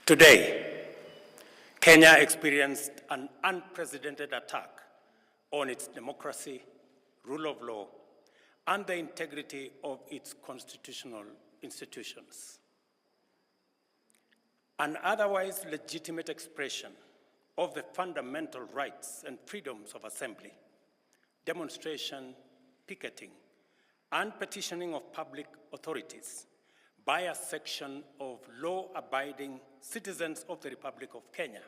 Today, Kenya experienced an unprecedented attack on its democracy, rule of law, and the integrity of its constitutional institutions. An otherwise legitimate expression of the fundamental rights and freedoms of assembly, demonstration, picketing, and petitioning of public authorities by a section of law-abiding citizens of the Republic of Kenya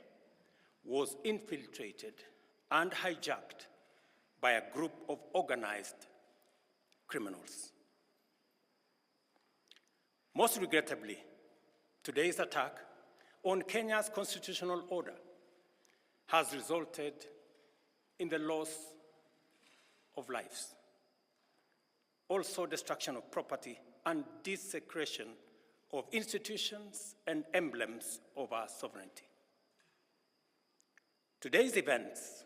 was infiltrated and hijacked by a group of organized criminals. Most regrettably, today's attack on Kenya's constitutional order has resulted in the loss of lives, also destruction of property and desecration of institutions and emblems of our sovereignty. Today's events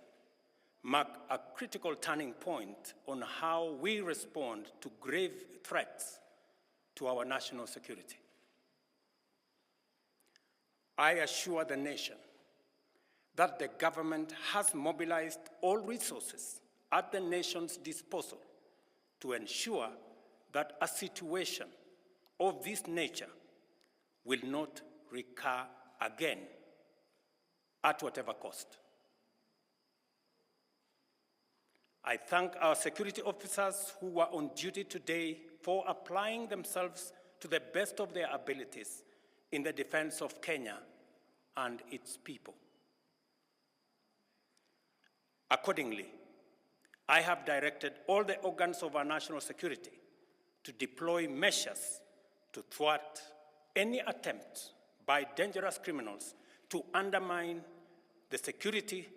mark a critical turning point on how we respond to grave threats to our national security. I assure the nation that the government has mobilized all resources at the nation's disposal to ensure that a situation of this nature will not recur again at whatever cost. I thank our security officers who were on duty today for applying themselves to the best of their abilities in the defense of Kenya and its people. Accordingly, I have directed all the organs of our national security to deploy measures to thwart any attempt by dangerous criminals to undermine the security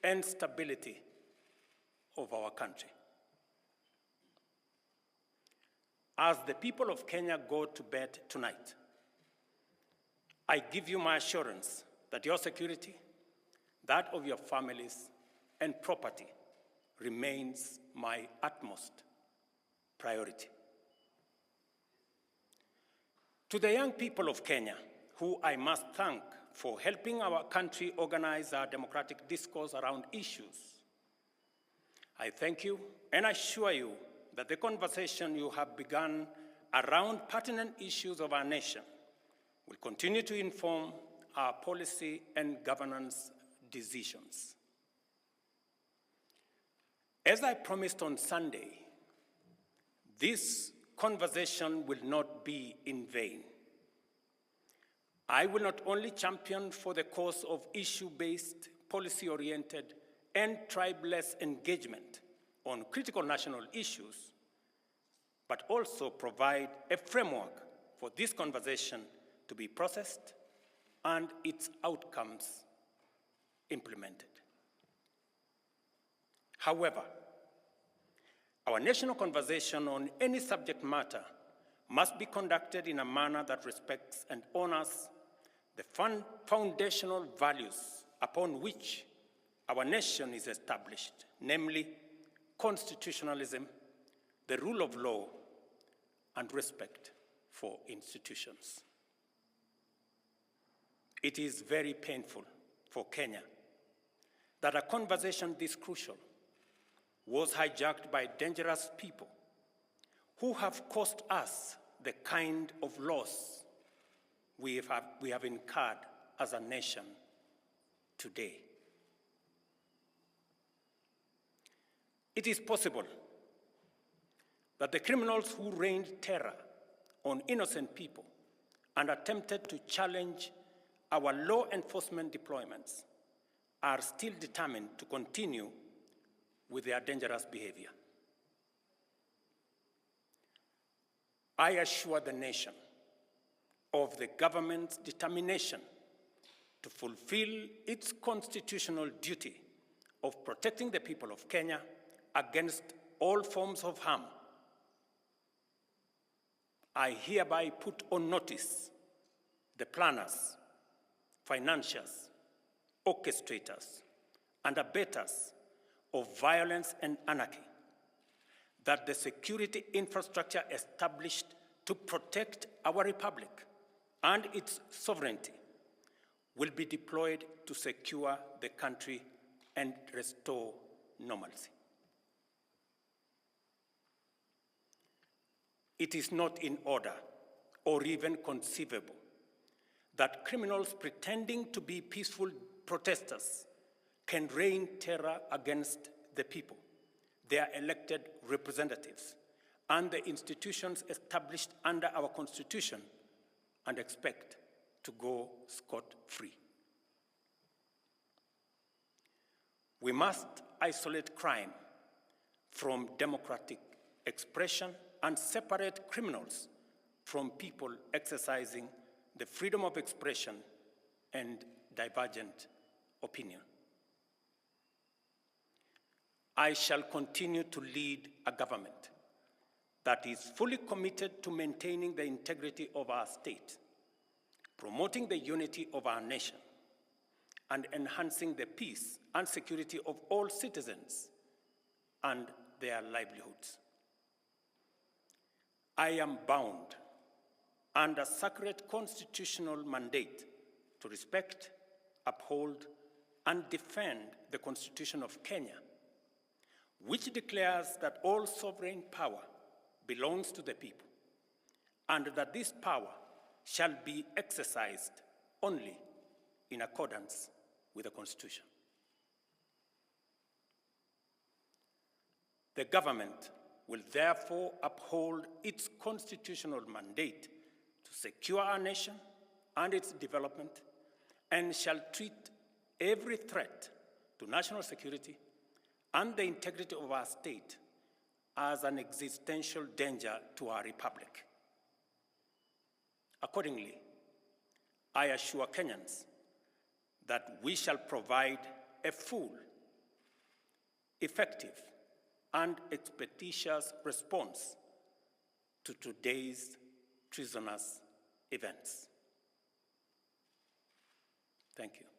and stability of our country. As the people of Kenya go to bed tonight, I give you my assurance that your security, that of your families and property, remains my utmost priority. To the young people of Kenya, who I must thank for helping our country organize our democratic discourse around issues, I thank you and assure you that the conversation you have begun around pertinent issues of our nation will continue to inform our policy and governance decisions. As I promised on Sunday, this conversation will not be in vain. I will not only champion for the cause of issue-based, policy-oriented, and tribeless engagement on critical national issues, but also provide a framework for this conversation to be processed and its outcomes implemented. However, our national conversation on any subject matter must be conducted in a manner that respects and honors the foundational values upon which our nation is established, namely constitutionalism, the rule of law, and respect for institutions. It is very painful for Kenya that a conversation this crucial was hijacked by dangerous people who have caused us the kind of loss we have incurred as a nation today. It is possible that the criminals who rained terror on innocent people and attempted to challenge our law enforcement deployments are still determined to continue with their dangerous behavior. I assure the nation of the government's determination to fulfill its constitutional duty of protecting the people of Kenya against all forms of harm. I hereby put on notice the planners, financiers, orchestrators, and abettors of violence and anarchy that the security infrastructure established to protect our republic and its sovereignty will be deployed to secure the country and restore normalcy. It is not in order or even conceivable that criminals pretending to be peaceful protesters can rain terror against the people, their elected representatives, and the institutions established under our Constitution, and expect to go scot-free. We must isolate crime from democratic expression and separate criminals from people exercising the freedom of expression and divergent opinion. I shall continue to lead a government that is fully committed to maintaining the integrity of our state, promoting the unity of our nation, and enhancing the peace and security of all citizens and their livelihoods. I am bound under sacred constitutional mandate to respect, uphold, and defend the Constitution of Kenya, which declares that all sovereign power belongs to the people, and that this power shall be exercised only in accordance with the Constitution. The government will therefore uphold its constitutional mandate to secure our nation and its development, and shall treat every threat to national security and the integrity of our state as an existential danger to our republic. Accordingly, I assure Kenyans that we shall provide a full, effective, and expeditious response to today's treasonous events. Thank you.